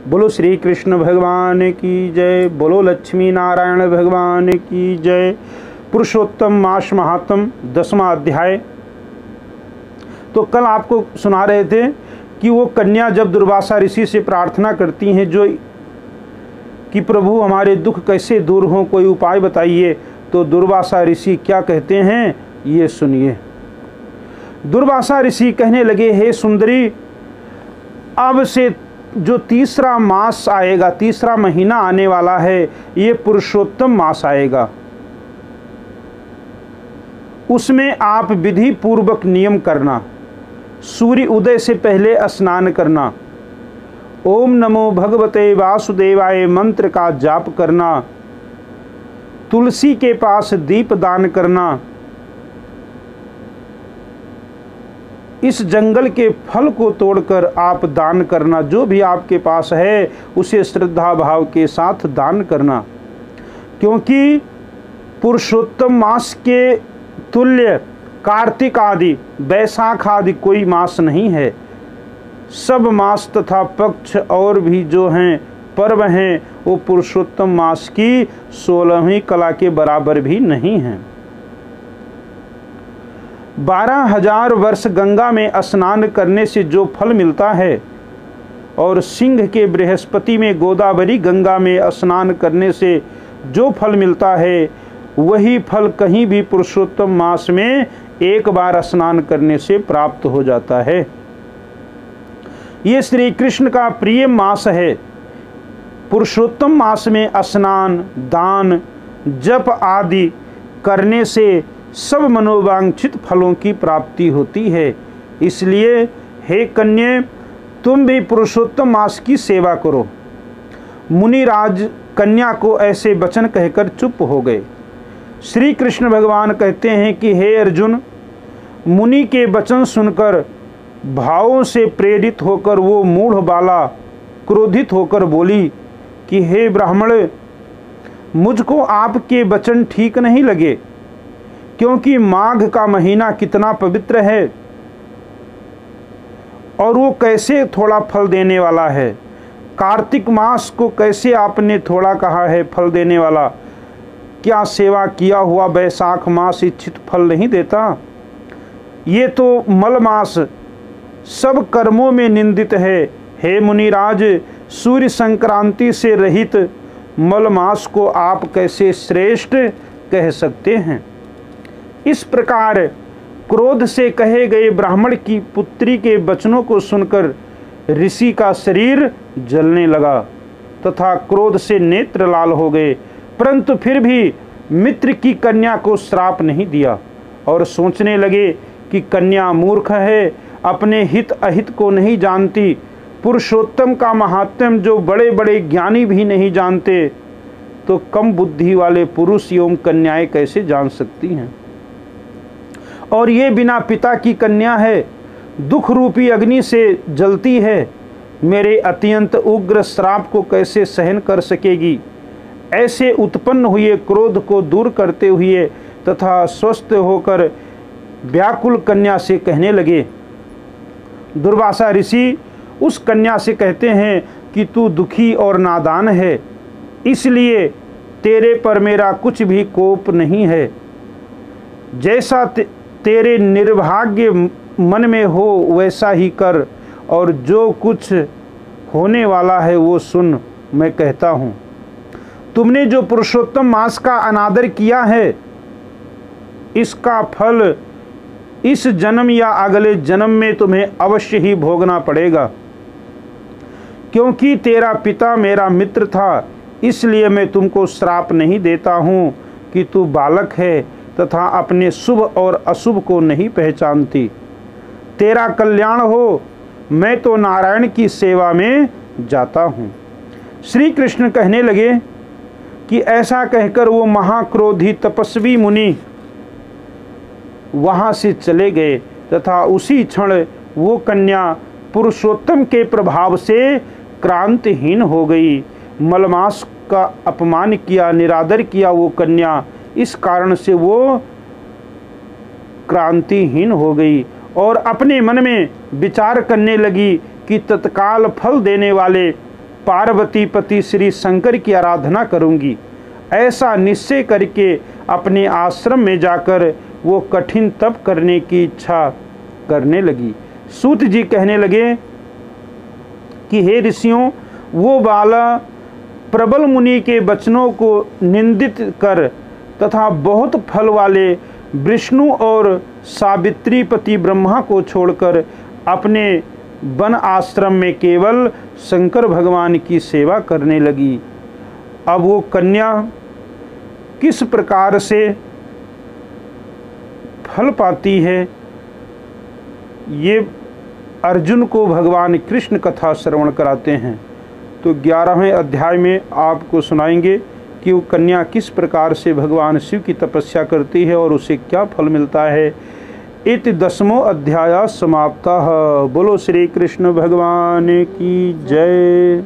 बोलो श्री कृष्ण भगवान की जय। बोलो लक्ष्मी नारायण भगवान की जय। पुरुषोत्तम मास महात्म 10वां अध्याय। तो कल आपको सुना रहे थे कि वो कन्या जब दुर्वासा ऋषि से प्रार्थना करती हैं जो कि प्रभु हमारे दुख कैसे दूर हों, कोई उपाय बताइए, तो दुर्वासा ऋषि क्या कहते हैं ये सुनिए। दुर्वासा ऋषि कहने लगे, हे सुंदरी, अब से जो तीसरा मास आएगा, तीसरा महीना आने वाला है, ये पुरुषोत्तम मास आएगा। उसमें आप विधि पूर्वक नियम करना, सूर्य उदय से पहले स्नान करना, ओम नमो भगवते वासुदेवाय मंत्र का जाप करना, तुलसी के पास दीप दान करना, इस जंगल के फल को तोड़कर आप दान करना, जो भी आपके पास है उसे श्रद्धा भाव के साथ दान करना, क्योंकि पुरुषोत्तम मास के तुल्य कार्तिक आदि बैसाख आदि कोई मास नहीं है। सब मास तथा पक्ष और भी जो हैं पर्व हैं वो पुरुषोत्तम मास की 16वीं कला के बराबर भी नहीं हैं। 12,000 वर्ष गंगा में स्नान करने से जो फल मिलता है और सिंह के बृहस्पति में गोदावरी गंगा में स्नान करने से जो फल मिलता है, वही फल कहीं भी पुरुषोत्तम मास में एक बार स्नान करने से प्राप्त हो जाता है। ये श्री कृष्ण का प्रिय मास है। पुरुषोत्तम मास में स्नान, दान, जप आदि करने से सब मनोवांछित फलों की प्राप्ति होती है। इसलिए हे कन्ये, तुम भी पुरुषोत्तम मास की सेवा करो। मुनिराज कन्या को ऐसे वचन कहकर चुप हो गए। श्री कृष्ण भगवान कहते हैं कि हे अर्जुन, मुनि के वचन सुनकर भावों से प्रेरित होकर वो मूढ़ बाला क्रोधित होकर बोली कि हे ब्राह्मण, मुझको आपके वचन ठीक नहीं लगे, क्योंकि माघ का महीना कितना पवित्र है और वो कैसे थोड़ा फल देने वाला है। कार्तिक मास को कैसे आपने थोड़ा कहा है फल देने वाला। क्या सेवा किया हुआ बैसाख मास इच्छित फल नहीं देता? ये तो मल मास सब कर्मों में निंदित है। हे मुनिराज, सूर्य संक्रांति से रहित मल मास को आप कैसे श्रेष्ठ कह सकते हैं? इस प्रकार क्रोध से कहे गए ब्राह्मण की पुत्री के वचनों को सुनकर ऋषि का शरीर जलने लगा तथा क्रोध से नेत्र लाल हो गए, परंतु फिर भी मित्र की कन्या को श्राप नहीं दिया और सोचने लगे कि कन्या मूर्ख है, अपने हित अहित को नहीं जानती। पुरुषोत्तम का महात्म्य जो बड़े बड़े ज्ञानी भी नहीं जानते, तो कम बुद्धि वाले पुरुष एवं कन्याएं कैसे जान सकती हैं? और ये बिना पिता की कन्या है, दुख रूपी अग्नि से जलती है, मेरे अत्यंत उग्र श्राप को कैसे सहन कर सकेगी? ऐसे उत्पन्न हुए क्रोध को दूर करते हुए तथा स्वस्थ होकर व्याकुल कन्या से कहने लगे। दुर्वासा ऋषि उस कन्या से कहते हैं कि तू दुखी और नादान है, इसलिए तेरे पर मेरा कुछ भी कोप नहीं है। जैसा तेरे निर्भाग्य मन में हो वैसा ही कर, और जो कुछ होने वाला है वो सुन। मैं कहता हूँ, तुमने जो पुरुषोत्तम मास का अनादर किया है, इसका फल इस जन्म या अगले जन्म में तुम्हें अवश्य ही भोगना पड़ेगा। क्योंकि तेरा पिता मेरा मित्र था, इसलिए मैं तुमको श्राप नहीं देता हूँ कि तू बालक है तथा अपने शुभ और अशुभ को नहीं पहचानती। तेरा कल्याण हो, मैं तो नारायण की सेवा में जाता हूँ। श्री कृष्ण कहने लगे कि ऐसा कहकर वो महाक्रोधी तपस्वी मुनि वहाँ से चले गए तथा उसी क्षण वो कन्या पुरुषोत्तम के प्रभाव से क्रांतिहीन हो गई। मलमास का अपमान किया, निरादर किया वो कन्या, इस कारण से वो क्रांतिहीन हो गई और अपने मन में विचार करने लगी कि तत्काल फल देने वाले पार्वती पति श्री शंकर की आराधना करूंगी। ऐसा निश्चय करके अपने आश्रम में जाकर वो कठिन तप करने की इच्छा करने लगी। सूत जी कहने लगे कि हे ऋषियों, वो बाला प्रबल मुनि के वचनों को निंदित कर तथा बहुत फल वाले विष्णु और सावित्री पति ब्रह्मा को छोड़कर अपने वन आश्रम में केवल शंकर भगवान की सेवा करने लगी। अब वो कन्या किस प्रकार से फल पाती है, ये अर्जुन को भगवान कृष्ण कथा श्रवण कराते हैं। तो 11वें अध्याय में आपको सुनाएंगे कि वो कन्या किस प्रकार से भगवान शिव की तपस्या करती है और उसे क्या फल मिलता है। इति 10वां अध्याय समाप्तः। बोलो श्री कृष्ण भगवान की जय।